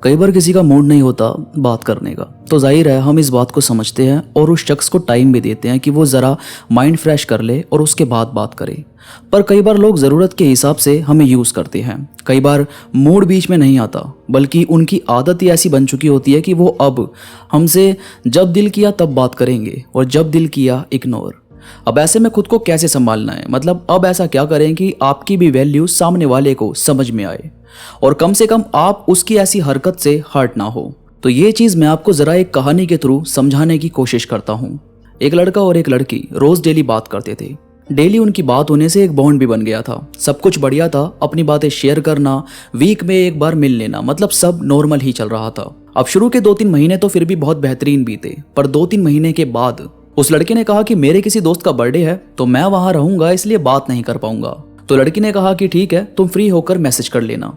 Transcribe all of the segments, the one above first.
कई बार किसी का मूड नहीं होता बात करने का, तो जाहिर है हम इस बात को समझते हैं और उस शख्स को टाइम भी देते हैं कि वो ज़रा माइंड फ्रेश कर ले और उसके बाद बात करे। पर कई बार लोग ज़रूरत के हिसाब से हमें यूज़ करते हैं। कई बार मूड बीच में नहीं आता, बल्कि उनकी आदत ही ऐसी बन चुकी होती है कि वो अब हमसे जब दिल किया तब बात करेंगे और जब दिल किया इग्नोर। अब ऐसे में खुद को कैसे संभालना है, मतलब अब ऐसा क्या करें कि आपकी भी वैल्यू सामने वाले को समझ में आए और कम से कम आप उसकी ऐसी हरकत से हर्ट ना हो। तो ये चीज़ मैं आपको ज़रा एक कहानी के थ्रू समझाने की कोशिश करता हूँ। एक लड़का और एक लड़की रोज़ डेली बात करते थे। डेली उनकी बात होने से एक बॉन्ड भी बन गया था। सब कुछ बढ़िया था, अपनी बातें शेयर करना, वीक में एक बार मिल लेना, मतलब सब नॉर्मल ही चल रहा था। अब शुरू के 2-3 महीने तो फिर भी बहुत बेहतरीन बीते, पर 2-3 महीने के बाद उस लड़के ने कहा कि मेरे किसी दोस्त का बर्थडे है तो मैं वहां रहूंगा, इसलिए बात नहीं कर पाऊंगा। तो लड़की ने कहा कि ठीक है, तुम फ्री होकर मैसेज कर लेना।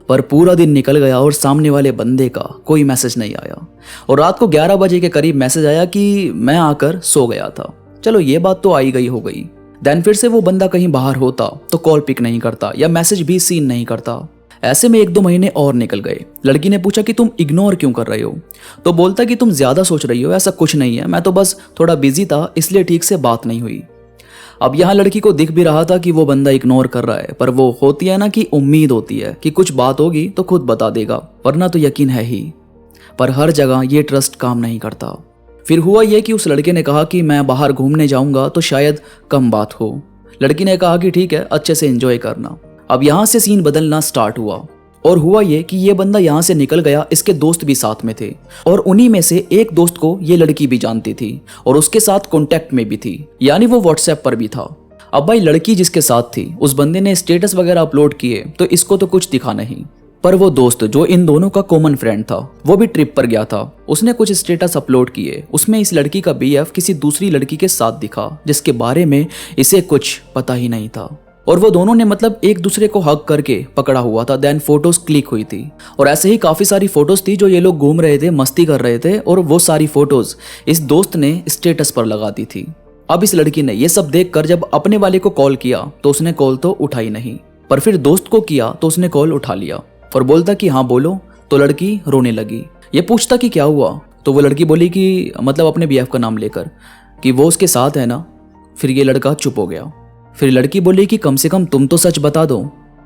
पर पूरा दिन निकल गया और सामने वाले बंदे का कोई मैसेज नहीं आया और रात को 11 बजे के करीब मैसेज आया कि मैं आकर सो गया था। चलो ये बात तो आई गई हो गई। देन फिर से वो बंदा कहीं बाहर होता तो कॉल पिक नहीं करता या मैसेज भी सीन नहीं करता। ऐसे में 1-2 महीने और निकल गए। लड़की ने पूछा कि तुम इग्नोर क्यों कर रहे हो? तो बोलता कि तुम ज्यादा सोच रही हो, ऐसा कुछ नहीं है, मैं तो बस थोड़ा बिजी था इसलिए ठीक से बात नहीं हुई। अब यहाँ लड़की को दिख भी रहा था कि वो बंदा इग्नोर कर रहा है, पर वो होती है ना कि उम्मीद होती है कि कुछ बात होगी तो खुद बता देगा, वरना तो यकीन है ही। पर हर जगह ये ट्रस्ट काम नहीं करता। फिर हुआ ये कि उस लड़के ने कहा कि मैं बाहर घूमने जाऊंगा तो शायद कम बात हो। लड़की ने कहा कि ठीक है, अच्छे से एंजॉय करना। अब यहाँ से सीन बदलना स्टार्ट हुआ और हुआ ये कि ये बंदा यहाँ से निकल गया। इसके दोस्त भी साथ में थे और उन्हीं में से एक दोस्त को ये लड़की भी जानती थी और उसके साथ कांटेक्ट में भी थी, यानी वो व्हाट्सएप पर भी था। अब भाई लड़की जिसके साथ थी उस बंदे ने स्टेटस वगैरह अपलोड किए तो इसको तो कुछ दिखा नहीं, पर वो दोस्त जो इन दोनों का कॉमन फ्रेंड था वो भी ट्रिप पर गया था। उसने कुछ स्टेटस अपलोड किए, उसमें इस लड़की का बीएफ किसी दूसरी लड़की के साथ दिखा जिसके बारे में इसे कुछ पता ही नहीं था और वो दोनों ने मतलब एक दूसरे को हग करके पकड़ा हुआ था। देन फोटोज क्लिक हुई थी और ऐसे ही काफी सारी फोटोज थी जो ये लोग घूम रहे थे, मस्ती कर रहे थे और वो सारी फोटोज इस दोस्त ने स्टेटस पर लगा दी थी। अब इस लड़की ने ये सब देखकर जब अपने वाले को कॉल किया तो उसने कॉल तो उठाई नहीं, पर फिर दोस्त को किया तो उसने कॉल उठा लिया और बोलता कि हाँ बोलो। तो लड़की रोने लगी। ये पूछता कि क्या हुआ, तो वो लड़की बोली कि मतलब अपने बीएफ का नाम लेकर कि वो उसके साथ है ना। फिर ये लड़का चुप हो गया। फिर लड़की बोली कि कम से कम तुम तो सच बता दो।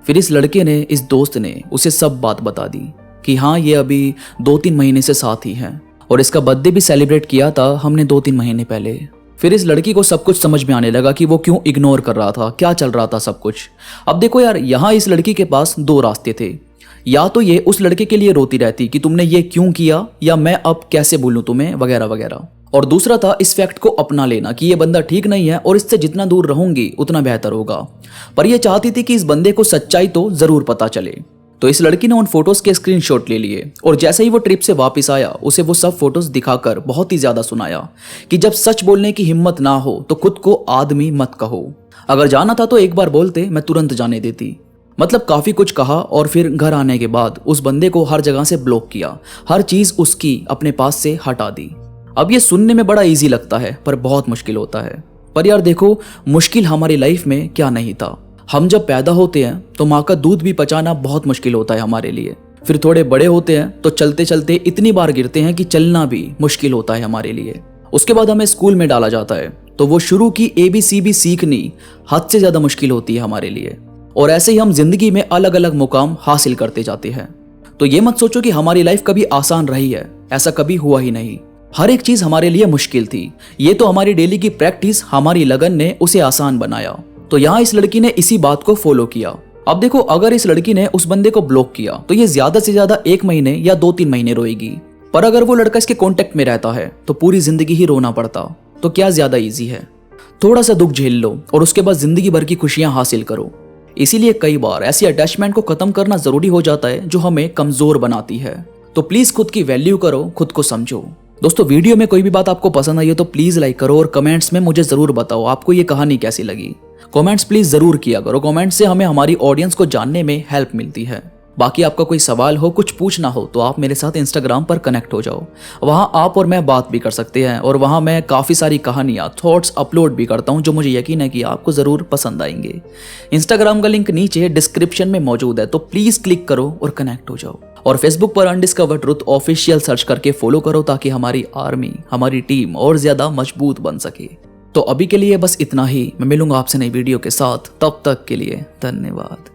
फिर इस लड़के ने, इस दोस्त ने उसे सब बात बता दी कि हाँ ये अभी 2-3 महीने से साथ ही हैं और इसका बर्थडे भी सेलिब्रेट किया था हमने 2-3 महीने पहले। फिर इस लड़की को सब कुछ समझ में आने लगा कि वो क्यों इग्नोर कर रहा था, क्या चल रहा था सब कुछ। अब देखो यार, यहाँ इस लड़की के पास 2 रास्ते थे। या तो ये उस लड़के के लिए रोती रहती कि तुमने ये क्यों किया या मैं अब कैसे बोलूं तुम्हें वगैरह वगैरह, और दूसरा था इस फैक्ट को अपना लेना कि ये बंदा ठीक नहीं है और इससे जितना दूर रहूंगी उतना बेहतर होगा। पर ये चाहती थी कि इस बंदे को सच्चाई तो जरूर पता चले। तो इस लड़की ने उन फोटोज के स्क्रीनशॉट ले लिए और जैसे ही वो ट्रिप से वापस आया उसे वो सब फोटोज दिखाकर बहुत ही ज्यादा सुनाया कि जब सच बोलने की हिम्मत ना हो तो खुद को आदमी मत कहो। अगर जाना था तो एक बार बोलते, मैं तुरंत जाने देती। मतलब काफी कुछ कहा और फिर घर आने के बाद उस बंदे को हर जगह से ब्लॉक किया, हर चीज उसकी अपने पास से हटा दी। अब ये सुनने में बड़ा इजी लगता है पर बहुत मुश्किल होता है। पर यार देखो, मुश्किल हमारी लाइफ में क्या नहीं था। हम जब पैदा होते हैं तो माँ का दूध भी पचाना बहुत मुश्किल होता है हमारे लिए। फिर थोड़े बड़े होते हैं तो चलते चलते इतनी बार गिरते हैं कि चलना भी मुश्किल होता है हमारे लिए। उसके बाद हमें स्कूल में डाला जाता है तो वो शुरू की ABCD सीखनी हद से ज्यादा मुश्किल होती है हमारे लिए। और ऐसे ही हम जिंदगी में अलग अलग मुकाम हासिल करते जाते हैं। तो ये मत सोचो कि हमारी लाइफ कभी आसान रही है, ऐसा कभी हुआ ही नहीं। हर एक चीज हमारे लिए मुश्किल थी। ये तो हमारी डेली की प्रैक्टिस, हमारी लगन ने उसे आसान बनाया। तो यहाँ इस लड़की ने इसी बात को फॉलो किया। अब देखो, अगर इस लड़की ने उस बंदे को ब्लॉक किया तो ये ज्यादा से ज्यादा 1 महीने या 2-3 महीने रोएगी। पर अगर वो लड़का इसके कांटेक्ट में रहता है तो पूरी जिंदगी ही रोना पड़ता। तो क्या ज्यादा इजी है? थोड़ा सा दुख झेल लो और उसके बाद जिंदगी भर की खुशियां हासिल करो। इसीलिए कई बार ऐसी अटैचमेंट को खत्म करना जरूरी हो जाता है जो हमें कमजोर बनाती है। तो प्लीज खुद की वैल्यू करो, खुद को समझो। दोस्तों, वीडियो में कोई भी बात आपको पसंद आई हो तो प्लीज लाइक करो और कमेंट्स में मुझे जरूर बताओ आपको ये कहानी कैसी लगी। कमेंट्स प्लीज जरूर किया करो। कमेंट्स से हमें हमारी ऑडियंस को जानने में हेल्प मिलती है। बाकी आपका कोई सवाल हो, कुछ पूछना हो तो आप मेरे साथ इंस्टाग्राम पर कनेक्ट हो जाओ। वहाँ आप और मैं बात भी कर सकते हैं और वहाँ मैं काफ़ी सारी कहानियाँ, थॉट्स अपलोड भी करता हूँ जो मुझे यकीन है कि आपको ज़रूर पसंद आएंगे। इंस्टाग्राम का लिंक नीचे डिस्क्रिप्शन में मौजूद है, तो प्लीज़ क्लिक करो और कनेक्ट हो जाओ। और फेसबुक पर अनडिस्कवर्ड ट्रुथ ऑफिशियल सर्च करके फॉलो करो ताकि हमारी आर्मी, हमारी टीम और ज़्यादा मजबूत बन सके। तो अभी के लिए बस इतना ही। मैं मिलूंगा आपसे नई वीडियो के साथ, तब तक के लिए धन्यवाद।